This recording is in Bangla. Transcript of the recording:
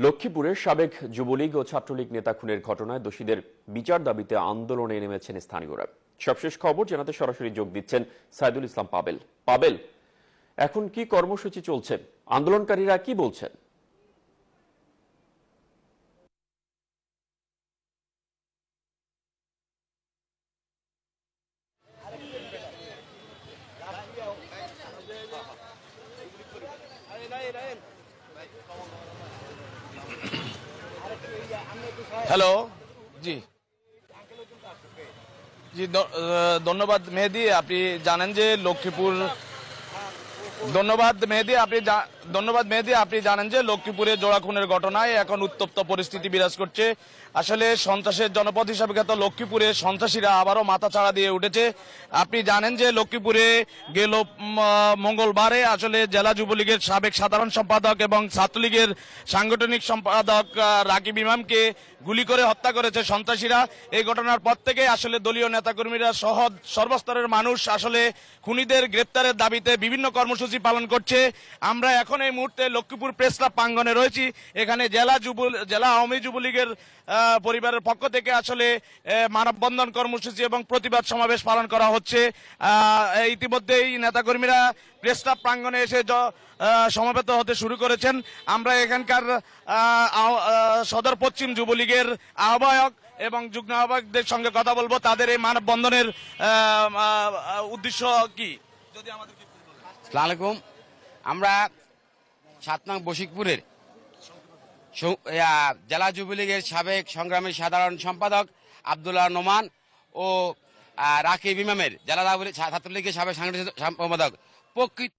লক্ষ্মীপুরের সাবেক যুবলীগ ও ছাত্রলীগ নেতা খুনের ঘটনায় দোষীদের বিচার দাবিতে আন্দোলনে নেমেছেন স্থানীয়রা। সবশেষ খবর জানাতে সরাসরি যোগ দিচ্ছেন সাইদুল ইসলাম পাবেল। পাবেল, এখন কি কর্মসূচি চলছে, আন্দোলনকারীরা কি বলছেন? হ্যালো, জি জি ধন্যবাদ মেহেদী। আপনি জানেন যে আপনি জানেন যে লক্ষ্মীপুরে জোড়া খুনের ঘটনায় এখন উত্তপ্ত পরিস্থিতি বিরাজ করছে। আসলে সন্ত্রাসের জনপদ হিসাবে খ্যাত লক্ষ্মীপুরে সন্ত্রাসীরা আবারও মাথাচাড়া দিয়ে উঠেছে। আপনি জানেন যে লক্ষ্মীপুরে গেল মঙ্গলবারে আসলে জেলা যুবলীগের সাবেক সাধারণ সম্পাদক এবং ছাত্রলীগের সাংগঠনিক সম্পাদক রাকিব ইমামকে গুলি করে হত্যা করেছে সন্ত্রাসীরা। এই ঘটনার পর থেকে আসলে দলীয় নেতাকর্মীরা সহ সর্বস্তরের মানুষ আসলে খুনিদের গ্রেপ্তারের দাবিতে বিভিন্ন কর্মসূচি পালন করছে। আমরা এখন এই মুহূর্তে লক্ষ্মীপুর প্রেস ক্লাব প্রাঙ্গণে রয়েছি। এখানে জেলা আওয়ামী যুবলীগের পরিবারের পক্ষ থেকে আসলে মানববন্ধন কর্মসূচি এবং প্রতিবাদ সমাবেশ পালন করা হচ্ছে। ইতিমধ্যেই নেতাকর্মীরা প্রেস ক্লাব প্রাঙ্গণে এসে সমবেত হতে শুরু করেছেন। আমরা এখানকার সদর পশ্চিম যুবলীগের আহ্বায়ক এবং যুগ্ম আহ্বায়কদের সঙ্গে কথা বলবো, তাদের এই মানববন্ধনের উদ্দেশ্য কি যদি আমাদের। আসসালামু আলাইকুম। আমরা 7 নং বশিকপুরের জেলা যুবলীগের সাবেক সংগ্রামী সাধারণ সম্পাদক আব্দুল্লাহ নোমান ও রাকিব ইমামের জেলা ছাত্রলীগের সাবেক সাংগঠনিক সম্পাদক প্রকৃত